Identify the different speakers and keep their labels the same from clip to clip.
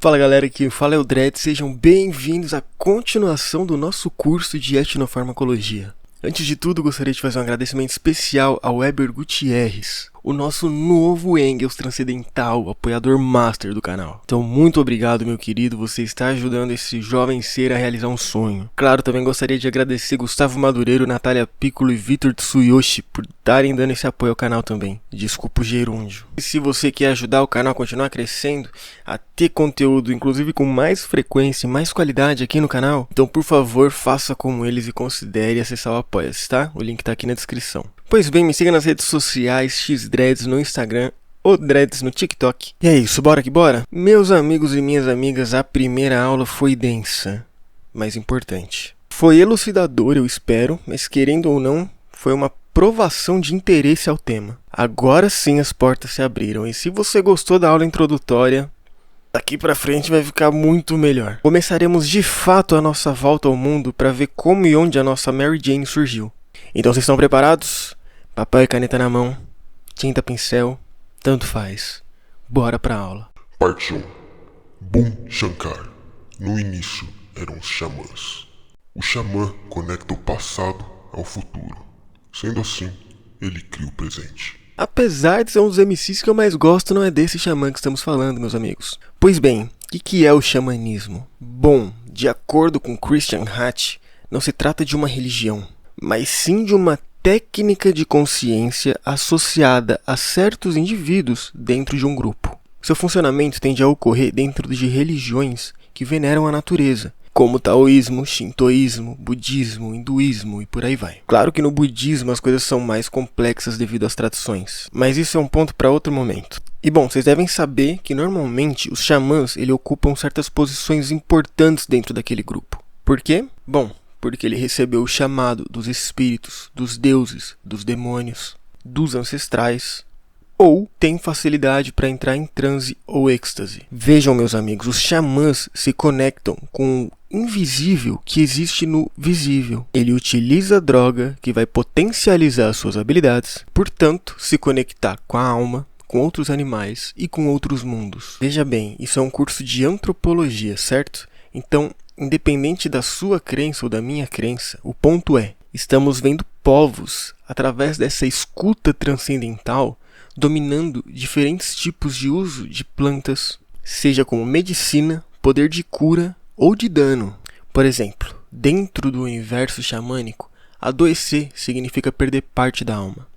Speaker 1: Fala galera, aqui fala é o Dredd, sejam bem-vindos à continuação do nosso curso de etnofarmacologia. Antes de tudo, gostaria de fazer um agradecimento especial ao Weber Gutierrez, o nosso novo Engels Transcendental, apoiador master do canal. Então, muito obrigado, meu querido, você está ajudando esse jovem ser a realizar um sonho. Claro, também gostaria de agradecer Gustavo Madureiro, Natália Piccolo e Vitor Tsuyoshi por estarem dando esse apoio ao canal também. Desculpa o gerúndio. E se você quer ajudar o canal a continuar crescendo, a ter conteúdo, inclusive com mais frequência e mais qualidade aqui no canal, então por favor faça como eles e considere acessar o Apoia-se, tá? O link tá aqui na descrição. Pois bem, me siga nas redes sociais, xdreads no Instagram, ou Dreads no TikTok. E é isso, bora que bora? Meus amigos e minhas amigas, a primeira aula foi densa, mas importante. Foi elucidador, eu espero, mas querendo ou não, foi uma provação de interesse ao tema. Agora sim as portas se abriram, e se você gostou da aula introdutória, daqui pra frente vai ficar muito melhor. Começaremos de fato a nossa volta ao mundo para ver como e onde a nossa Mary Jane surgiu. Então vocês estão preparados? Papel e caneta na mão, tinta, pincel, tanto faz. Bora pra aula.
Speaker 2: Parte 1. Boom Shankar. No início eram os xamãs. O xamã conecta o passado ao futuro. Sendo assim, ele cria o presente.
Speaker 1: Apesar de ser um dos MCs que eu mais gosto, não é desse xamã que estamos falando, meus amigos. Pois bem, o que é o xamanismo? Bom, de acordo com Christian Hatch, não se trata de uma religião, mas sim de uma técnica de consciência associada a certos indivíduos dentro de um grupo. Seu funcionamento tende a ocorrer dentro de religiões que veneram a natureza, como taoísmo, shintoísmo, budismo, hinduísmo e por aí vai. Claro que no budismo as coisas são mais complexas devido às tradições, mas isso é um ponto para outro momento. E bom, vocês devem saber que normalmente os xamãs ocupam certas posições importantes dentro daquele grupo. Por quê? Bom, porque ele recebeu o chamado dos espíritos, dos deuses, dos demônios, dos ancestrais, ou tem facilidade para entrar em transe ou êxtase. Vejam, meus amigos, os xamãs se conectam com o invisível que existe no visível. Ele utiliza a droga que vai potencializar suas habilidades, portanto, se conectar com a alma, com outros animais e com outros mundos. Veja bem, isso é um curso de antropologia, certo? Então, independente da sua crença ou da minha crença, o ponto é, estamos vendo povos, através dessa escuta transcendental, dominando diferentes tipos de uso de plantas, seja como medicina, poder de cura ou de dano. Por exemplo, dentro do universo xamânico, adoecer significa perder parte da alma.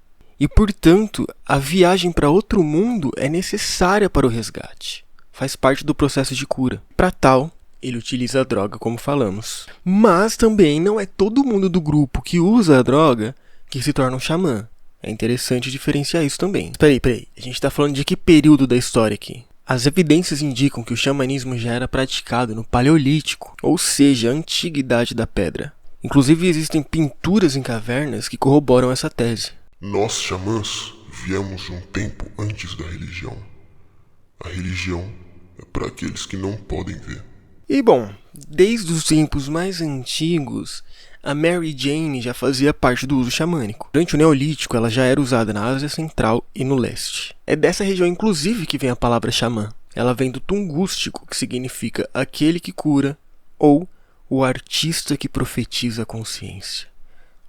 Speaker 1: E, portanto, a viagem para outro mundo é necessária para o resgate. Faz parte do processo de cura. Para tal, ele utiliza a droga, como falamos. Mas também não é todo mundo do grupo que usa a droga que se torna um xamã. É interessante diferenciar isso também. Peraí. A gente está falando de que período da história aqui? As evidências indicam que o xamanismo já era praticado no Paleolítico, ou seja, a antiguidade da pedra. Inclusive existem pinturas em cavernas que corroboram essa tese.
Speaker 2: Nós, xamãs, viemos de um tempo antes da religião. A religião é para aqueles que não podem ver.
Speaker 1: E bom, desde os tempos mais antigos, a Mary Jane já fazia parte do uso xamânico. Durante o Neolítico, ela já era usada na Ásia Central e no Leste. É dessa região, inclusive, que vem a palavra xamã. Ela vem do tungústico, que significa aquele que cura, ou o artista que profetiza a consciência.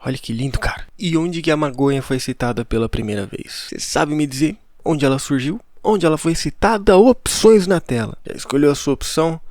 Speaker 1: Olha que lindo, cara. E onde que a maconha foi citada pela primeira vez? Você sabe me dizer onde ela surgiu? Onde ela foi citada? Opções na tela. Já escolheu a sua opção?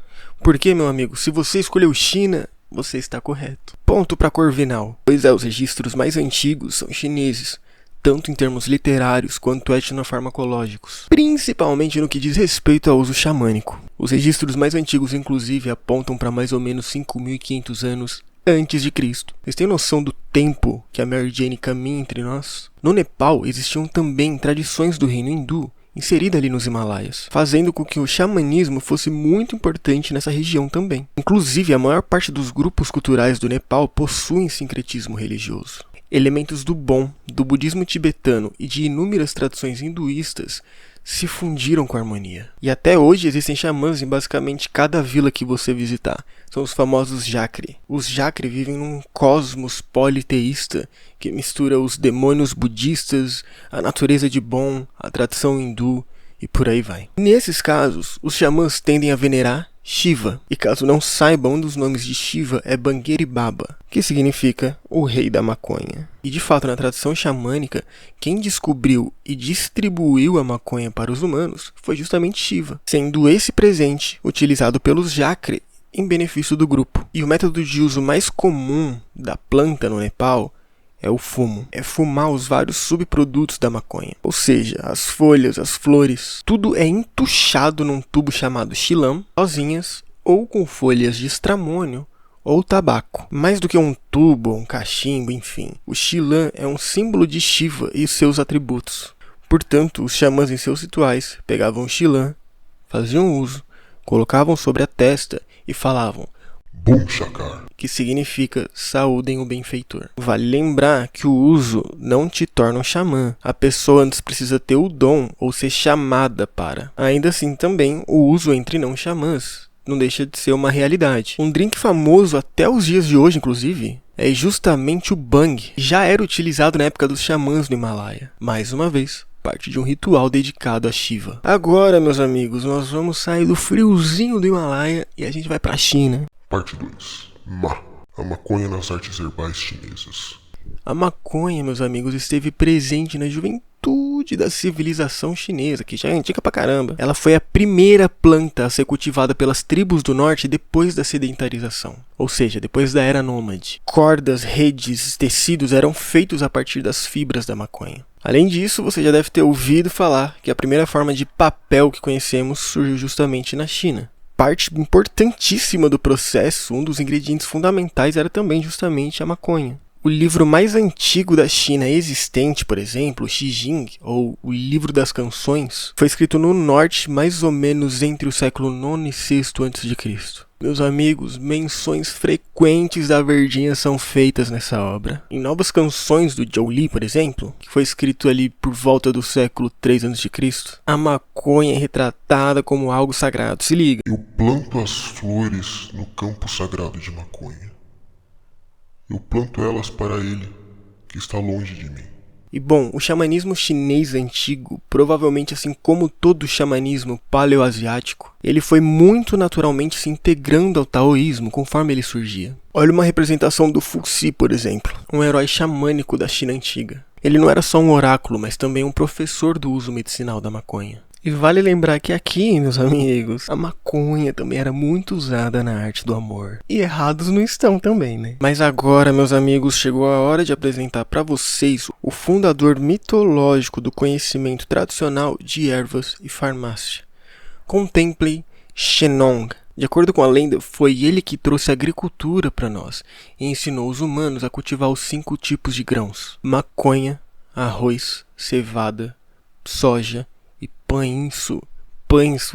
Speaker 1: Porque, meu amigo, se você escolheu China, você está correto. Ponto para Corvinal. Pois é, os registros mais antigos são chineses, tanto em termos literários quanto etnofarmacológicos, principalmente no que diz respeito ao uso xamânico. Os registros mais antigos, inclusive, apontam para mais ou menos 5.500 anos antes de Cristo. Vocês têm noção do tempo que a Mary Jane caminha entre nós? No Nepal, existiam também tradições do reino hindu inserida ali nos Himalaias, fazendo com que o xamanismo fosse muito importante nessa região também. Inclusive, a maior parte dos grupos culturais do Nepal possuem sincretismo religioso. Elementos do Bon, do budismo tibetano e de inúmeras tradições hinduístas se fundiram com a harmonia. E até hoje existem xamãs em basicamente cada vila que você visitar. São os famosos Jakri. Os Jakri vivem num cosmos politeísta que mistura os demônios budistas, a natureza de Bon, a tradição hindu e por aí vai. Nesses casos, os xamãs tendem a venerar Shiva. E caso não saibam, um dos nomes de Shiva é Bangeri Baba, que significa o rei da maconha. E de fato, na tradição xamânica, quem descobriu e distribuiu a maconha para os humanos foi justamente Shiva, sendo esse presente utilizado pelos Jakre em benefício do grupo. E o método de uso mais comum da planta no Nepal é o fumo. É fumar os vários subprodutos da maconha. Ou seja, as folhas, as flores. Tudo é entuchado num tubo chamado chilam, sozinhas ou com folhas de estramônio ou tabaco. Mais do que um tubo, um cachimbo, enfim. O chilam é um símbolo de Shiva e seus atributos. Portanto, os xamãs em seus rituais pegavam o chilam, faziam uso, colocavam sobre a testa e falavam
Speaker 2: Bum Shakar,
Speaker 1: que significa saúdem o benfeitor. Vale lembrar que o uso não te torna um xamã. A pessoa antes precisa ter o dom ou ser chamada para. Ainda assim também, o uso entre não xamãs não deixa de ser uma realidade. Um drink famoso até os dias de hoje, inclusive, é justamente o bang. Já era utilizado na época dos xamãs no Himalaia. Mais uma vez, parte de um ritual dedicado a Shiva. Agora, meus amigos, nós vamos sair do friozinho do Himalaia e a gente vai pra China.
Speaker 2: Parte 2. A maconha nas artes herbais chinesas.
Speaker 1: A maconha, meus amigos, esteve presente na juventude da civilização chinesa, que já é antiga pra caramba. Ela foi a primeira planta a ser cultivada pelas tribos do norte depois da sedentarização, ou seja, depois da era nômade. Cordas, redes, tecidos eram feitos a partir das fibras da maconha. Além disso, você já deve ter ouvido falar que a primeira forma de papel que conhecemos surgiu justamente na China. Parte importantíssima do processo, um dos ingredientes fundamentais era também justamente a maconha. O livro mais antigo da China existente, por exemplo, o Xijing, ou o Livro das Canções, foi escrito no norte mais ou menos entre o século IX e VI a.C. Meus amigos, menções frequentes da verdinha são feitas nessa obra. Em Novas Canções do Zhou Li, por exemplo, que foi escrito ali por volta do século III a.C., a maconha é retratada como algo sagrado. Se liga.
Speaker 2: Eu planto as flores no campo sagrado de maconha. Eu planto elas para ele, que está longe de mim.
Speaker 1: E bom, o xamanismo chinês antigo, provavelmente assim como todo o xamanismo paleoasiático, ele foi muito naturalmente se integrando ao taoísmo conforme ele surgia. Olha uma representação do Fuxi, por exemplo, um herói xamânico da China antiga. Ele não era só um oráculo, mas também um professor do uso medicinal da maconha. E vale lembrar que aqui, meus amigos, a maconha também era muito usada na arte do amor. E errados não estão também, né? Mas agora, meus amigos, chegou a hora de apresentar para vocês o fundador mitológico do conhecimento tradicional de ervas e farmácia. Contemplem Shennong. De acordo com a lenda, foi ele que trouxe a agricultura para nós e ensinou os humanos a cultivar os 5 tipos de grãos: maconha, arroz, cevada, soja e panço,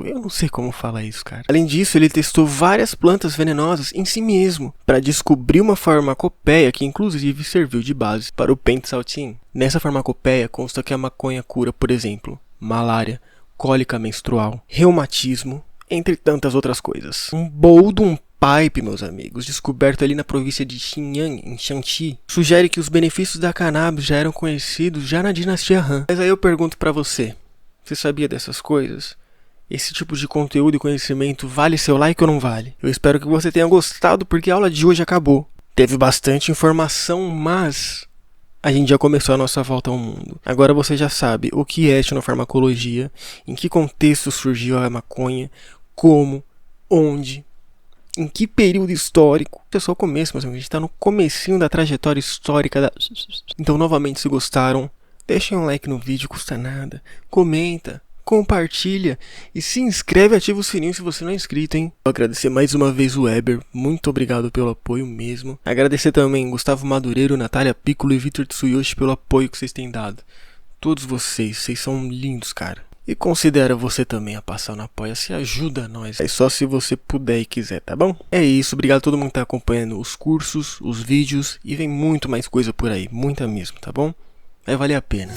Speaker 1: eu não sei como falar isso, cara. Além disso, ele testou várias plantas venenosas em si mesmo, para descobrir uma farmacopeia que inclusive serviu de base para o Pentsaltin. Nessa farmacopeia consta que a maconha cura, por exemplo, malária, cólica menstrual, reumatismo, entre tantas outras coisas. Um Boldum Pipe, meus amigos, descoberto ali na província de Xinjiang, em Shanxi, sugere que os benefícios da cannabis já eram conhecidos já na dinastia Han. Mas aí eu pergunto para você sabia dessas coisas? Esse tipo de conteúdo e conhecimento vale seu like ou não vale? Eu espero que você tenha gostado, porque a aula de hoje acabou. Teve bastante informação, mas a gente já começou a nossa volta ao mundo. Agora você já sabe o que é etnofarmacologia, em que contexto surgiu a maconha, como, onde, em que período histórico. Isso é só o começo, mas a gente está no comecinho da trajetória histórica da... Então, novamente, se gostaram, deixem um like no vídeo, custa nada. Comenta, compartilha e se inscreve e ativa o sininho se você não é inscrito, hein? Vou agradecer mais uma vez o Weber, muito obrigado pelo apoio mesmo. Agradecer também Gustavo Madureiro, Natália Piccolo e Vitor Tsuyoshi pelo apoio que vocês têm dado. Todos vocês são lindos, cara. E considera você também a passar no Apoia-se, ajuda nós. É só se você puder e quiser, tá bom? É isso, obrigado a todo mundo que tá acompanhando os cursos, os vídeos e vem muito mais coisa por aí, muita mesmo, tá bom? Vai valer a pena.